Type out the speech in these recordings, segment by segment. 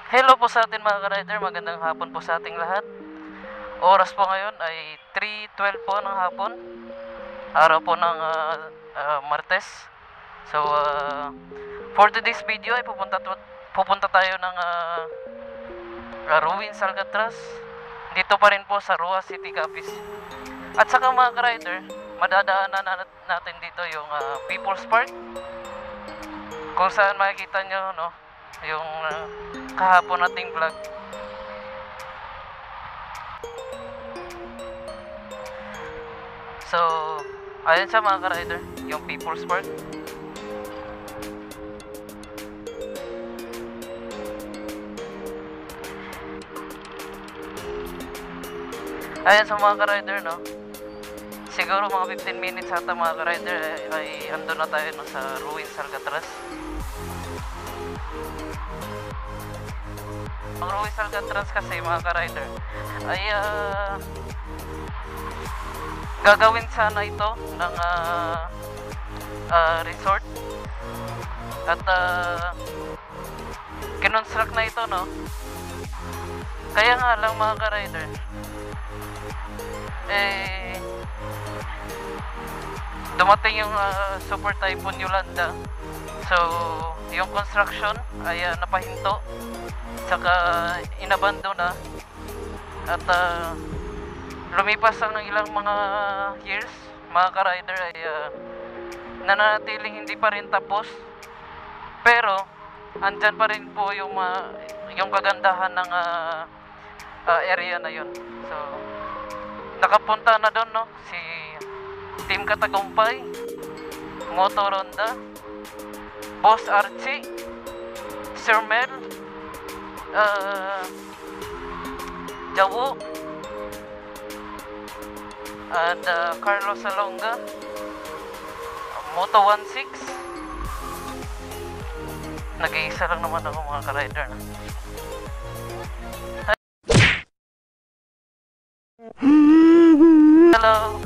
Hello po sa atin mga ka-rider, magandang hapon po sa ating lahat. Oras po ngayon ay 3:12 po ng hapon. Araw po ng Martes. So for today's video ay pupunta tayo ng Ruins Alcatraz. Dito pa rin po sa Roa City Capiz. At saka mga ka-rider, madadaanan natin dito yung People's Park, kung saan makikita nyo yung kahapon nating vlog. So ayan siya mga ka-rider, yung People's Park. Ayan sa mga ka-rider, siguro mga 15 minutes ata mga ka-rider ay ando na tayo sa Ruins Alcatraz. Ang Ruins Alcatraz kasi mga ka-rider ay gagawin sana ito ng resort at kinonstruct na ito, kaya nga lang mga ka-rider dumating yung Super Typhoon Yolanda. So yung construction ay napahinto, saka inabando na, at lumipas ang ilang mga years mga ka-rider ay nananatiling hindi pa rin tapos, pero andyan pa rin po yung kagandahan ng area na yun. So nakapunta na doon si Team Katagumpay, Moto Ronda, Boss Archie, Sir Mel, Jawo, and Carlos Salonga, Moto 16. Nag-iisa lang naman ako mga ka-rider Hello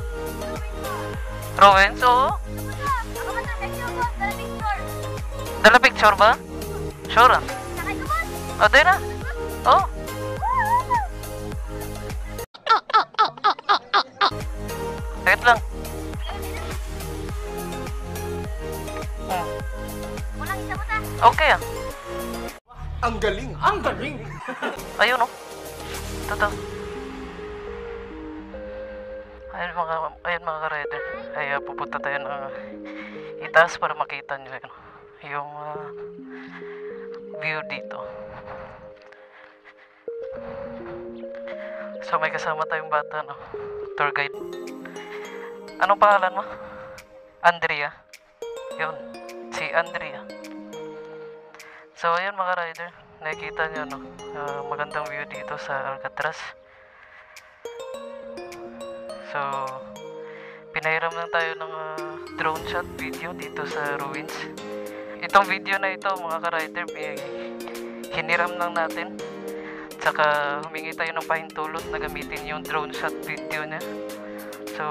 Rowens, oo? Dala picture ba? Sure ah? O, di na? Oo. Wait lang. Okay ah. Ang galing! Ang galing! Ayun Totoo. Ayun mga ka-rider, ay pupunta tayo ng itaas para makita nyo yung view dito. So may kasama tayong bata, tour guide. Anong pangalan mo? Andrea. Yun, si Andrea. So ayun mga rider, nakikita nyo magandang view dito sa Alcatraz. So pinahiram lang tayo ng drone shot video dito sa ruins. Itong video na ito mga ka-rider, hiniram lang natin, tsaka humingi tayo ng pahintulot na gamitin yung drone shot video niya. So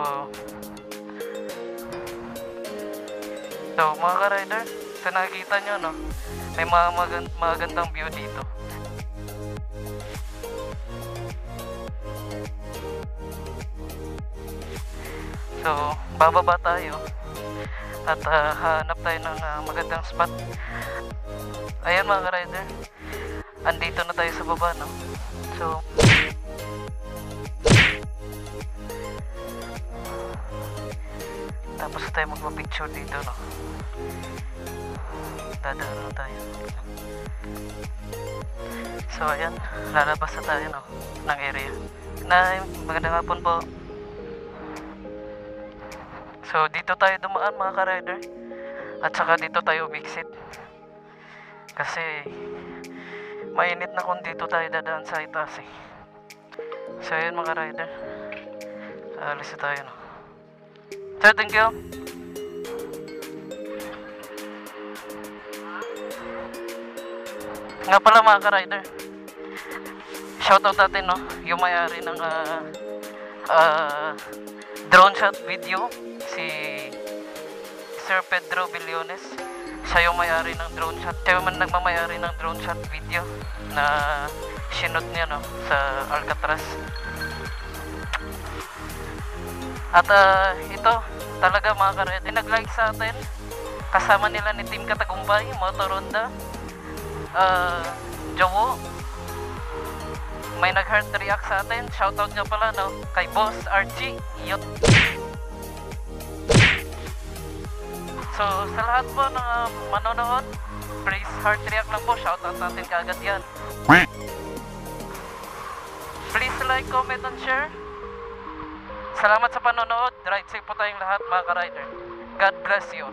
mga ka-rider, sa nakikita nyo may mga magandang view dito. So bababa tayo at hanap tayo ng magandang spot. Ayan mga ka-rider, andito na tayo sa baba, So tapos tayo magpa-picture dito, dadaan na tayo. So ayan, lalabas na tayo ng area. Magandang hapon po. So dito tayo dumaan mga ka-rider, at saka dito tayo umixit kasi mainit na kung dito tayo dadaan sa itaas So yun mga ka-rider, alis na tayo So thank you. Nga pala mga ka-rider, shoutout natin yung may-ari ng drone shot video, si Sir Pedro Billones. Siya yung may-ari ng drone shot. Siya yung nagmamayari ng drone shot video na sinot niya no, sa Alcatraz. At ito, talaga mga karete, nag-like sa atin. Kasama nila ni Team Katagumbay, Motor Honda, Jowo. May nag-heart react sa atin. Shoutout nga pala no, kay Boss RG. Iyot. So, sa lahat po ng manonood, please heart react lang po. Shoutout natin kaagad yan. Please like, comment, and share. Salamat sa panonood. Ride safe po tayong lahat mga ka-rider. God bless you.